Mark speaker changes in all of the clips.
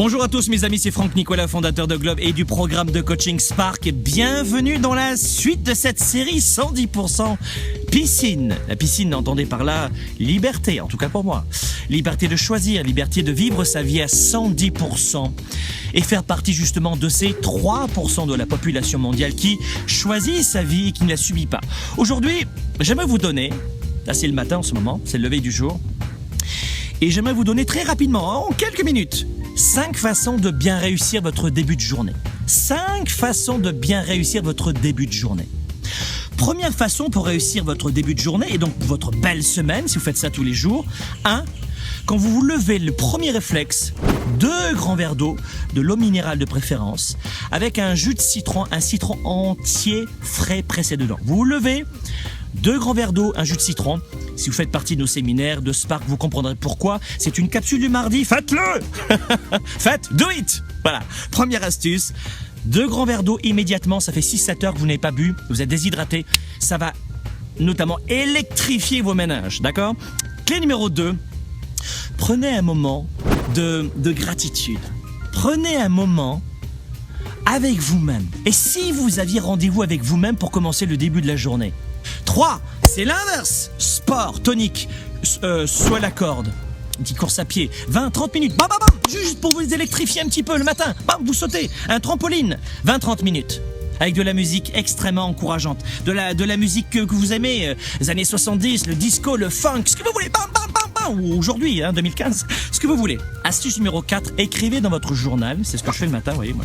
Speaker 1: Bonjour à tous mes amis, c'est Franck Nicolas, fondateur de Globe et du programme de coaching Spark. Et bienvenue dans la suite de cette série 110% piscine. La piscine, entendez par là liberté, en tout cas pour moi. Liberté de choisir, liberté de vivre sa vie à 110% et faire partie justement de ces 3% de la population mondiale qui choisit sa vie et qui ne la subit pas. Aujourd'hui, j'aimerais vous donner, là c'est le matin en ce moment, c'est le lever du jour, et j'aimerais vous donner très rapidement, en quelques minutes, 5 façons de bien réussir votre début de journée. 5 façons de bien réussir votre début de journée. Première façon pour réussir votre début de journée, et donc votre belle semaine, si vous faites ça tous les jours. 1. Quand vous vous levez, le premier réflexe, 2 grands verres d'eau, de l'eau minérale de préférence, avec un jus de citron, un citron entier frais pressé dedans. Vous vous levez, 2 grands verres d'eau, un jus de citron. Si vous faites partie de nos séminaires de Spark, vous comprendrez pourquoi. C'est une capsule du mardi, faites-le. Faites, do it. Voilà, première astuce. 2 grands verres d'eau immédiatement, ça fait 6-7 heures que vous n'avez pas bu, vous êtes déshydraté. Ça va notamment électrifier vos méninges, d'accord? Clé numéro 2, prenez un moment de gratitude. Prenez un moment avec vous-même. Et si vous aviez rendez-vous avec vous-même pour commencer le début de la journée? 3, c'est l'inverse. Sport, tonique, soit la corde, une petite course à pied, 20-30 minutes, bam, bam, bam, juste pour vous électrifier un petit peu le matin, bam, vous sautez, un trampoline, 20-30 minutes. Avec de la musique extrêmement encourageante, de la musique que vous aimez, les années 70, le disco, le funk, ce que vous voulez, bam, bam, bam, bam, ou aujourd'hui, 2015, ce que vous voulez. Astuce numéro 4, écrivez dans votre journal, c'est ce que je fais le matin, vous voyez,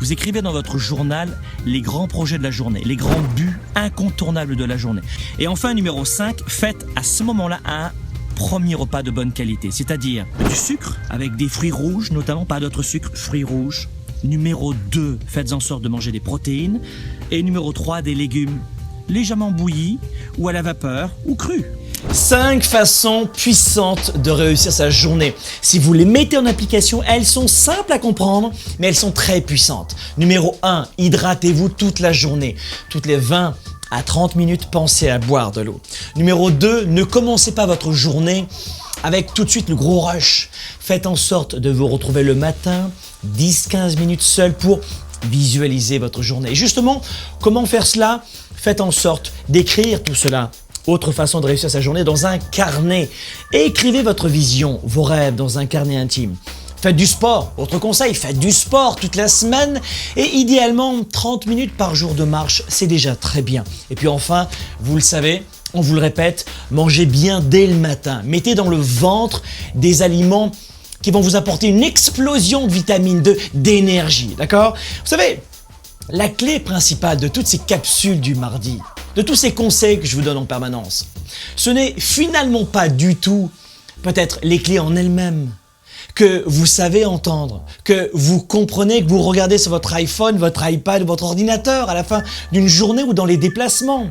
Speaker 1: vous écrivez dans votre journal les grands projets de la journée, les grands buts incontournables de la journée. Et enfin, numéro 5, faites à ce moment-là un premier repas de bonne qualité, c'est-à-dire du sucre avec des fruits rouges, notamment pas d'autres sucres, fruits rouges. Numéro 2, faites en sorte de manger des protéines. Et numéro 3, des légumes légèrement bouillis ou à la vapeur ou crus.
Speaker 2: 5 façons puissantes de réussir sa journée. Si vous les mettez en application, elles sont simples à comprendre, mais elles sont très puissantes. Numéro 1, hydratez-vous toute la journée. Toutes les 20 à 30 minutes, pensez à boire de l'eau. Numéro 2, ne commencez pas votre journée avec tout de suite le gros rush. Faites en sorte de vous retrouver le matin, 10-15 minutes seul pour visualiser votre journée. Et justement, comment faire cela? Faites en sorte d'écrire tout cela. Autre façon de réussir sa journée, dans un carnet. Écrivez votre vision, vos rêves dans un carnet intime. Faites du sport. Autre conseil, faites du sport toute la semaine et idéalement 30 minutes par jour de marche, c'est déjà très bien. Et puis enfin, vous le savez, on vous le répète, mangez bien dès le matin. Mettez dans le ventre des aliments qui vont vous apporter une explosion de vitamine D, d'énergie, d'accord? Vous savez, la clé principale de toutes ces capsules du mardi, de tous ces conseils que je vous donne en permanence, ce n'est finalement pas du tout peut-être les clés en elles-mêmes que vous savez entendre, que vous comprenez, que vous regardez sur votre iPhone, votre iPad ou votre ordinateur à la fin d'une journée ou dans les déplacements.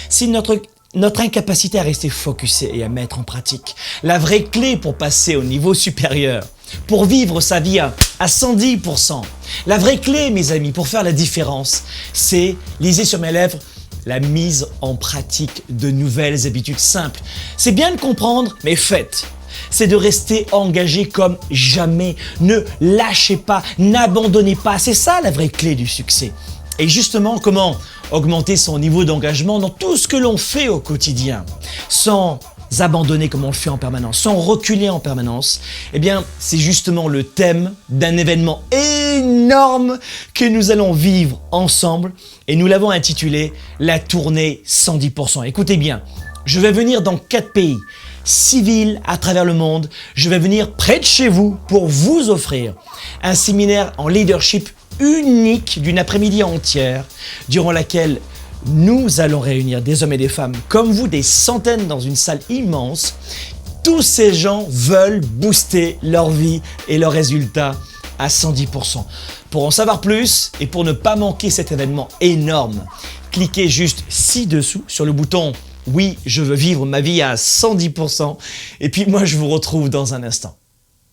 Speaker 2: C'est notre incapacité à rester focusé et à mettre en pratique. La vraie clé pour passer au niveau supérieur, pour vivre sa vie à 110%. La vraie clé, mes amis, pour faire la différence, c'est, lisez sur mes lèvres, la mise en pratique de nouvelles habitudes simples. C'est bien de comprendre, mais faites. C'est de rester engagé comme jamais. Ne lâchez pas, n'abandonnez pas. C'est ça la vraie clé du succès. Et justement, comment augmenter son niveau d'engagement dans tout ce que l'on fait au quotidien, sans abandonner comme on le fait en permanence, sans reculer en permanence? Eh bien, c'est justement le thème d'un événement énorme que nous allons vivre ensemble et nous l'avons intitulé la tournée 110%. Écoutez bien, je vais venir dans 4 pays, 6 villes à travers le monde. Je vais venir près de chez vous pour vous offrir un séminaire en leadership unique d'une après-midi entière durant laquelle nous allons réunir des hommes et des femmes comme vous, des centaines dans une salle immense. Tous ces gens veulent booster leur vie et leurs résultats à 110%. Pour en savoir plus et pour ne pas manquer cet événement énorme, cliquez juste ci-dessous sur le bouton « Oui, je veux vivre ma vie à 110%» et puis moi je vous retrouve dans un instant.